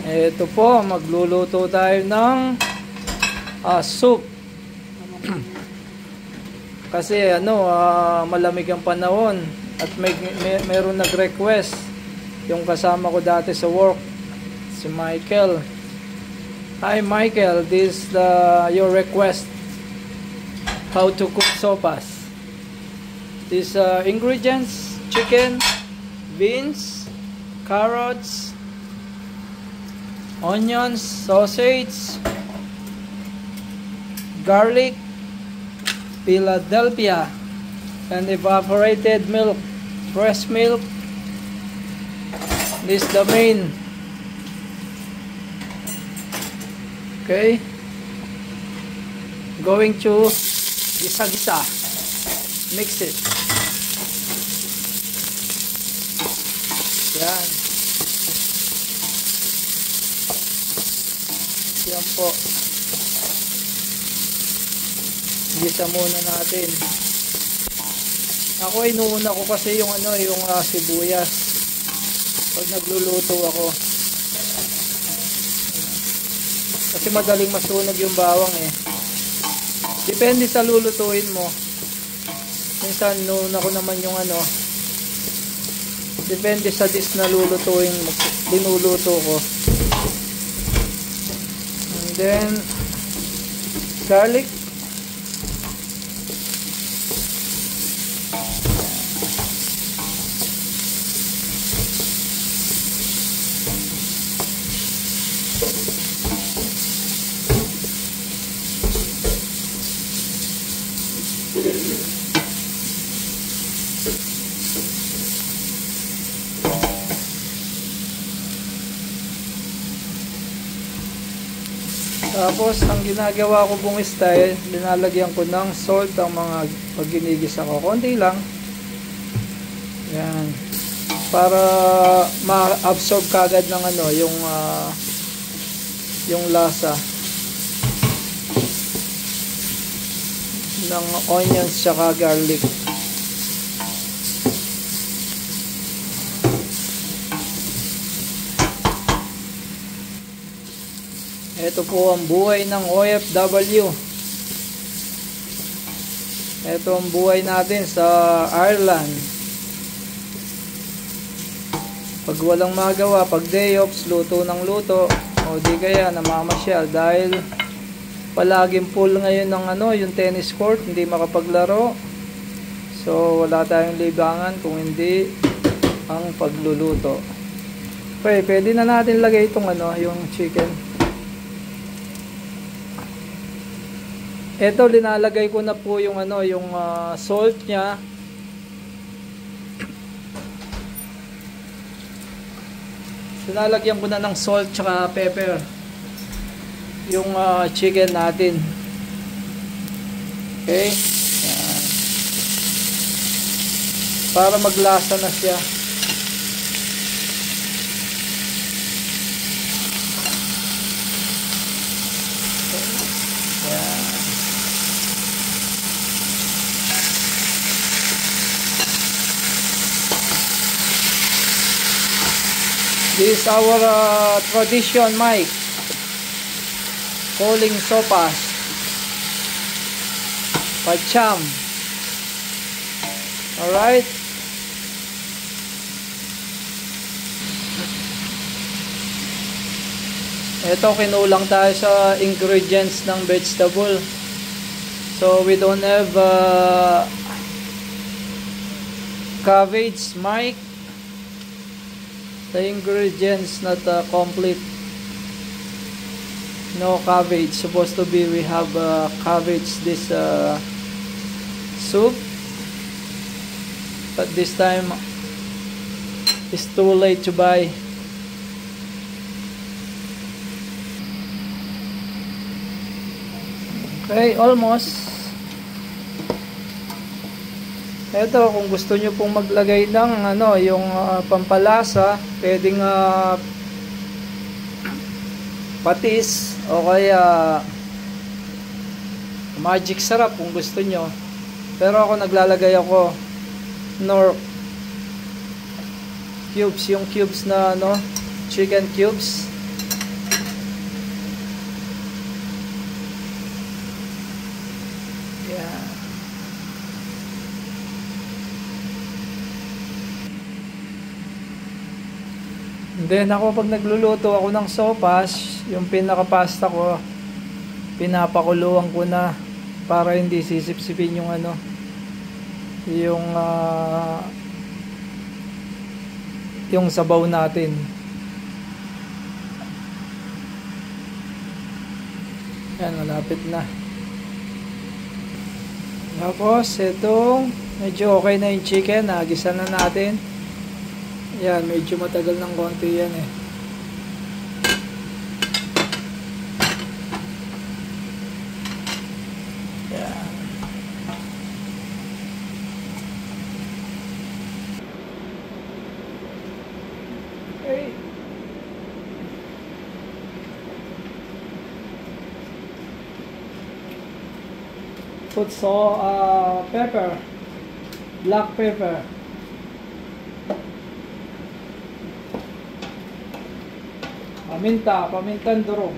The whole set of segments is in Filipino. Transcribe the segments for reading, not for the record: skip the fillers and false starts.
Ito po, magluluto tayo ng soup. Kasi malamig ang panahon at mayroon nag-request yung kasama ko dati sa work, si Michael. Hi Michael, this is your request, how to cook sopas. These ingredients: chicken, beans, carrots, onions, sausage, garlic, Philadelphia, and evaporated milk, fresh milk. This is the main. Okay, going to gisa-gisa, mix it. Yan. Yan po. Gisa muna natin. Ako inuuna ko kasi yung sibuyas pag nagluluto ako. Kasi madaling masunog yung bawang eh. Depende sa lulutuin mo. Minsan inuuna ko naman yung depende sa dish na lulutuin mo, linuluto ko. And then garlic. Tapos ang ginagawa ko pong style, linalagyan ko ng salt ang mga pag ginigisa ko. Konti lang. Yan. Para ma-absorb kagad ng yung lasa ng onions tsaka garlic. Ito po ang buhay ng OFW. Ito ang buhay natin sa Ireland. Pag walang magawa, pag day offs, luto ng luto, o di kaya namamasyal dahil palaging full ngayon ng yung tennis court, hindi makapaglaro. So wala tayong libangan kung hindi ang pagluluto. Okay, pwede na natin lagay itong yung chicken. Ito linalagay ko na po yung yung salt niya. Linalagyan ko na ng salt tsaka pepper yung chicken natin. Okay? Yan. Para maglasa na siya. This is our tradition, Mike. Calling sopas. Pacham. Alright. Ito, kinulang tayo sa ingredients ng vegetable. So, we don't have cabbage, Mike. The ingredients not complete. No cabbage. Supposed to be we have cabbage this soup, but this time it's too late to buy. Okay, almost. Ito, kung gusto nyo pong maglagay ng yung pampalasa, pwedeng patis o kaya magic sarap kung gusto nyo. Pero ako naglalagay ako nor cubes, yung cubes na chicken cubes. Then ako pag nagluluto ako ng sopas, yung pinaka-pasta ko, pinapakuluan ko na para hindi sisip-sipin yung ano, yung sabaw natin. Yan, malapit na. Tapos itong medyo okay na yung chicken, nagisa na natin. Yan, medyo matagal ng konti yan eh. Yan. Okay. Put pepper, black pepper. Pamintang durog.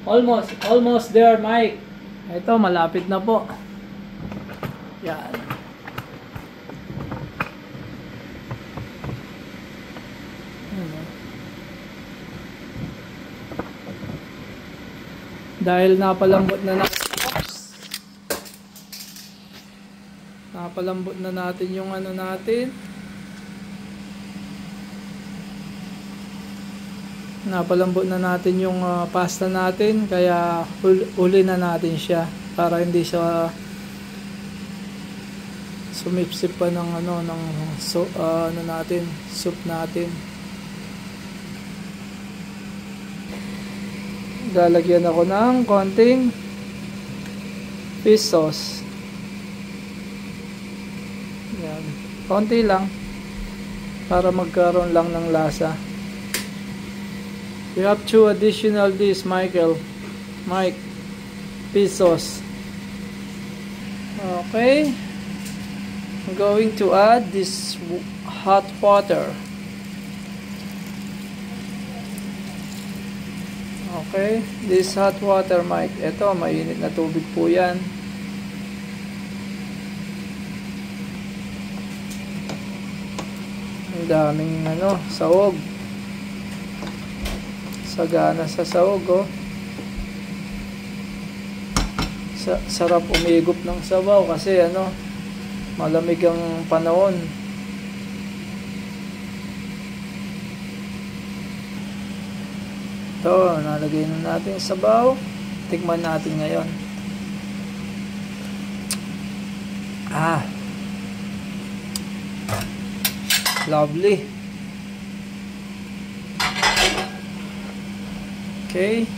Almost there, Mike. Ito, malapit na po. Yan. Dahil napalambot na natin yung ano natin. Napalambot na natin yung pasta natin, kaya uli na natin siya para hindi siya sumipsip pa ng natin, soup natin. Lalagyan ako ng konting fish sauce. Yan, konti lang para magkaroon lang ng lasa. You have 2 additional this, Mike, fish sauce. Okay, I'm going to add this hot water. Okay, this hot water, Mike. Ito, mainit na tubig po yan. Ang daming sahog. Sagana sa sahog, oh. Sarap umigop ng sabaw kasi malamig ang panahon. Ito, nalagay na natin yung sabaw. Tikman natin ngayon. Lovely. Okay.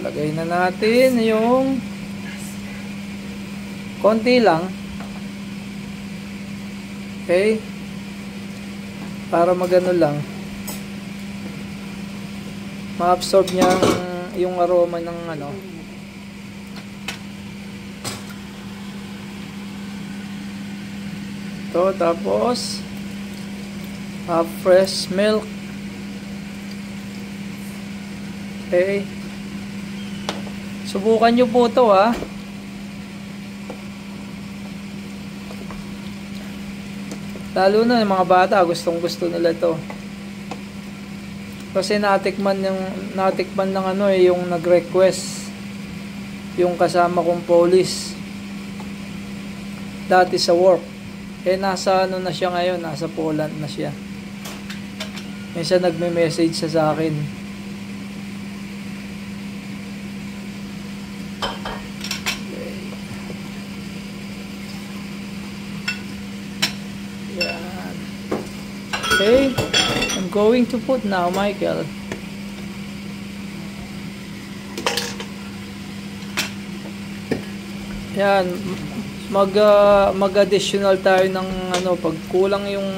Lagay na natin yung konti lang. Okay. Para magano lang. Ma-absorb niya yung aroma ng Ito, tapos fresh milk. Okay. Subukan nyo po ito, ha. Lalo na yung mga bata, gustong gusto nila ito. Kasi natikman ng yung nag-request, yung kasama kong police dati sa work. Nasa na siya ngayon, nasa Poland na siya. Minsan nagme-message siya sa akin. Okay, I'm going to put now, Michael. Yan, mag-additional tayo ng ano, pag kulang yung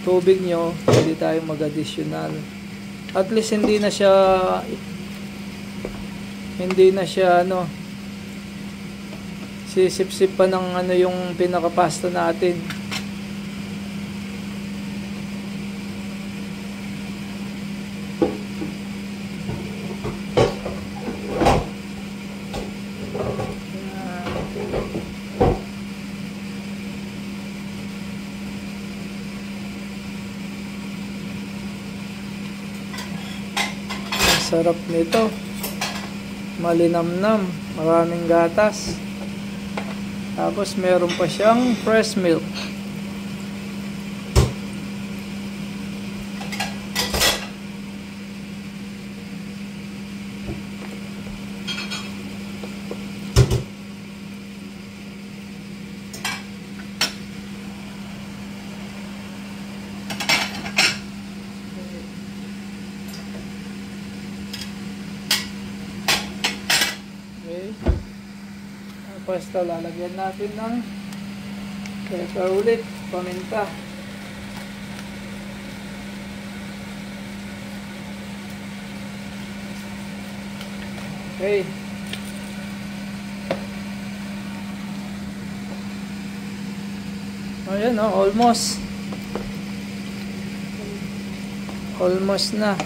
tubig nyo, pwede tayo mag-additional. At least hindi na siya ano, sisip-sip pa ng ano yung pinaka-pasta natin. Sarap nito, malinamnam, maraming gatas, tapos meron pa siyang fresh milk. Okay. Tapos ito, lalagyan natin ng pepper ulit, paminta. Okay. Ayan o, almost na.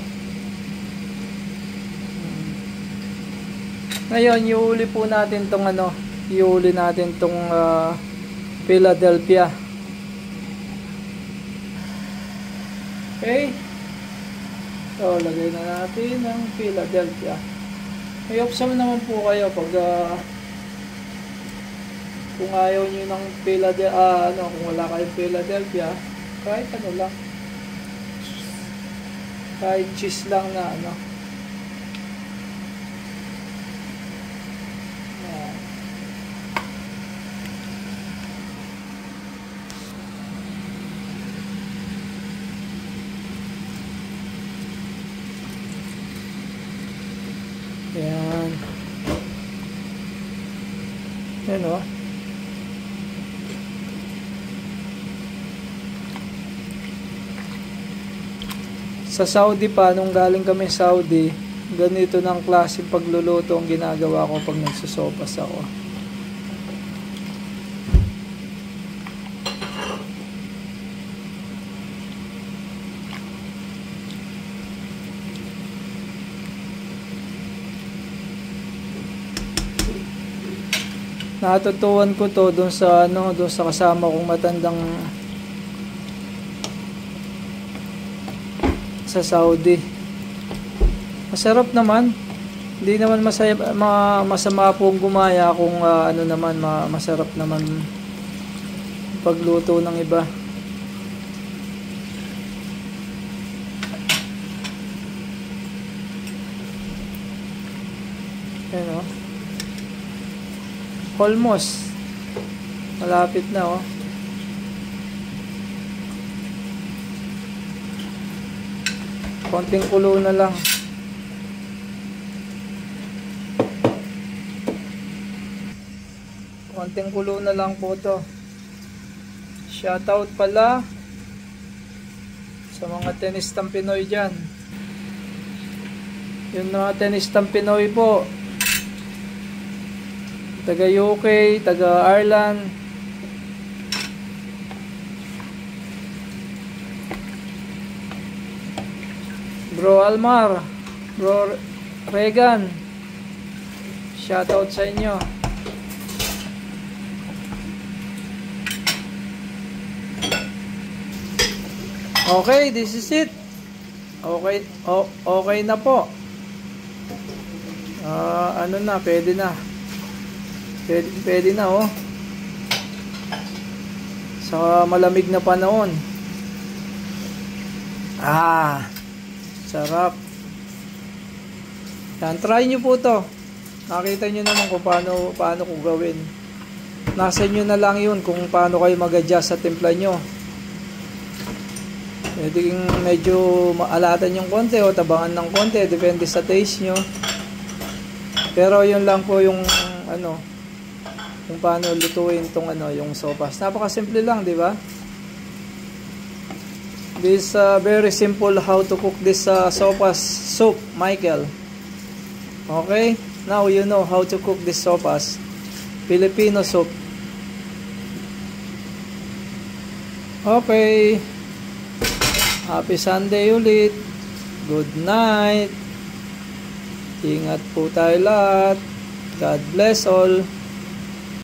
Ngayon, iuuli po natin tong ano, iuuli natin tong Philadelphia. Okay. So, lagay na natin ng Philadelphia. May option naman po kayo pag kung ayaw nyo ng Philadelphia, kung wala kayong Philadelphia, kahit ano lang. Kahit cheese lang na ano. Ayan. Ayan o. Sa Saudi pa, nung galing kami Saudi, ganito ng klaseng pagluluto ang ginagawa ko pag nagsusopas ako. Natutuwan ko to doon sa kasama kong matandang sa Saudi. Masarap naman. Hindi naman masama pong gumaya kung masarap naman pagluto ng iba. Ayan o. Almost. Malapit na oh. Konting kulo na lang. Konting kulo na lang po to. Shoutout pala sa mga tenistang Pinoy dyan. Yung mga tenistang Pinoy po, taga UK, taga Ireland, Bro Almar, Bro Regan, shoutout sa inyo. Okay, this is it. Okay, okay na po. Pwede na. Pwede na oh. Sa malamig na panahon. Sarap. Yan, try nyo po to. Nakita nyo naman kung paano ko gawin. Nasa nyo na lang yun kung paano kayo mag-adjust sa timpla nyo. Pwedeng medyo maalatan yung konti o tabangan ng konti, depende sa taste nyo. Pero yun lang po yung ano, kung paano lutuin tong ano, yung sopas. Napakasimple lang, di ba? This very simple how to cook this sopas soup, Michael. Okay? Now you know how to cook this sopas Filipino soup. Okay. Happy Sunday ulit. Good night. Ingat po tayo lahat. God bless all.